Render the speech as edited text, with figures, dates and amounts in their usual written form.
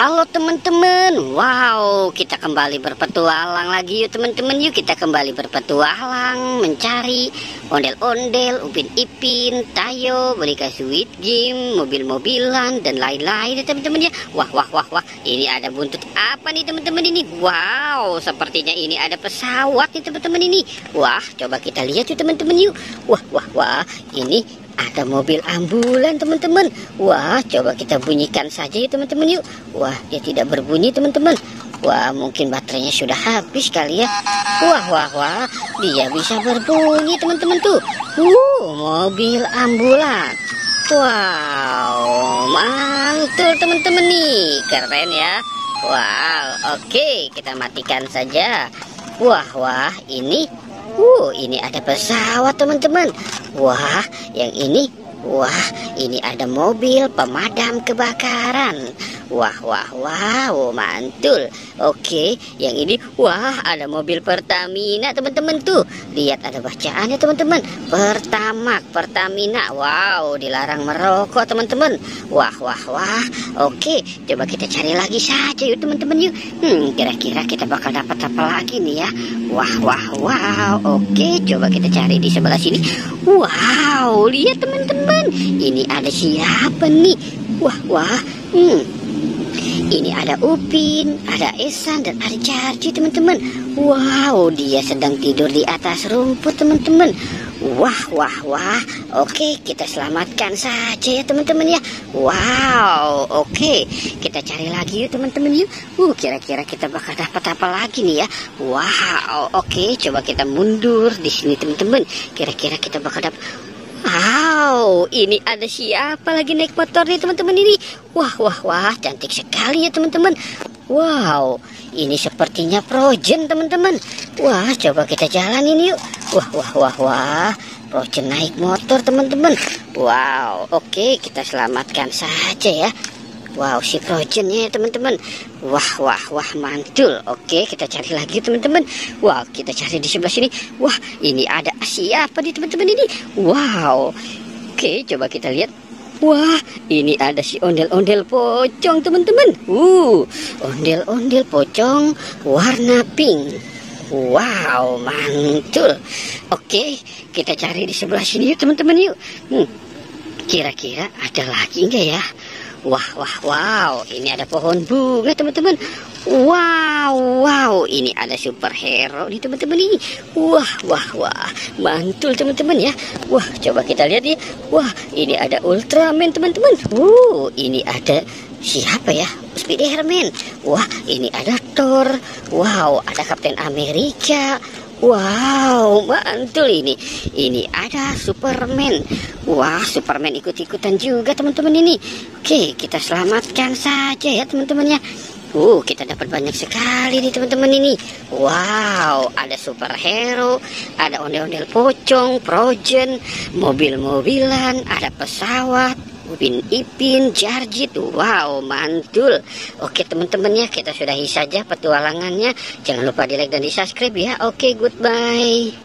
Halo teman-teman, wow, kita kembali berpetualang lagi yuk teman-teman. Yuk kita kembali berpetualang mencari ondel-ondel, Upin Ipin, Tayo, boneka Squid Game, mobil-mobilan dan lain-lain ya teman-teman ya. Wah, ini ada buntut apa nih teman-teman ini? Wow, sepertinya ini ada pesawat nih teman-teman ini. Wah, coba kita lihat yuk teman-teman yuk. Wah, ini ada mobil ambulan teman-teman. Wah, coba kita bunyikan saja ya teman-teman yuk. Wah, dia tidak berbunyi teman-teman. Wah, mungkin baterainya sudah habis kali ya. Wah, dia bisa berbunyi teman-teman tuh. Mobil ambulan. Wow, mantul teman-teman nih. Keren ya. Wow, oke, kita matikan saja. Wah, ini ada pesawat teman-teman. Wah, yang ini, ini ada mobil pemadam kebakaran. Wow, mantul. Oke, yang ini, ada mobil Pertamina teman-teman tuh. Lihat ada bacaannya teman-teman. Pertamina. Wow, dilarang merokok teman-teman. Wah. Oke, coba kita cari lagi saja yuk teman-teman yuk. Kira-kira kita bakal dapat apa lagi nih ya. Wow. Oke, coba kita cari di sebelah sini. Wow, lihat teman-teman. Ini ada siapa nih? Ini ada Upin, ada Esan, dan ada Jarji teman-teman. Wow, dia sedang tidur di atas rumput teman-teman. Wah. Oke, kita selamatkan saja ya teman-teman ya. Wow, oke, kita cari lagi yuk teman-teman yuk. Kira-kira kita bakal dapat apa lagi nih ya. Wow, oke, coba kita mundur di sini teman-teman. Kira-kira kita bakal dapat. Wow, ini ada siapa lagi naik motor nih teman-teman ini? Wah, cantik sekali ya teman-teman. Wow, ini sepertinya Frozen teman-teman. Wah, coba kita jalanin yuk. Wah, Frozen naik motor teman-teman. Wow, oke, kita selamatkan saja ya. Wow, si Frozennya ya teman-teman. Wah, mantul. Oke, kita cari lagi teman-teman. Wah, kita cari di sebelah sini. Wah, ini ada siapa nih teman-teman ini? Wow. Oke, coba kita lihat. Wah, ini ada si ondel-ondel pocong teman-teman. Ondel-ondel pocong warna pink. Wow, mantul. Oke, kita cari di sebelah sini yuk teman-teman yuk. Kira-kira ada lagi enggak ya? Wow, ini ada pohon bunga teman-teman. Wow, ini ada superhero nih teman-teman ini. Wah, mantul teman-teman ya. Wah, coba kita lihat ya. Wah, ini ada Ultraman teman-teman. Ini ada siapa ya? Spiderman. Wah, ini ada Thor. Wow, ada Kapten Amerika. Wow, mantul ini. Ini ada Superman. Wah, Superman ikut-ikutan juga teman-teman ini. Oke, kita selamatkan saja ya teman-teman ya. Kita dapat banyak sekali nih teman-teman ini. Wow, ada superhero, ada ondel-ondel pocong, Frozen, mobil-mobilan, ada pesawat, Upin Ipin, Jarji. Wow, mantul. Oke teman-teman ya, kita sudahi saja petualangannya. Jangan lupa di like dan di subscribe ya. Oke, goodbye.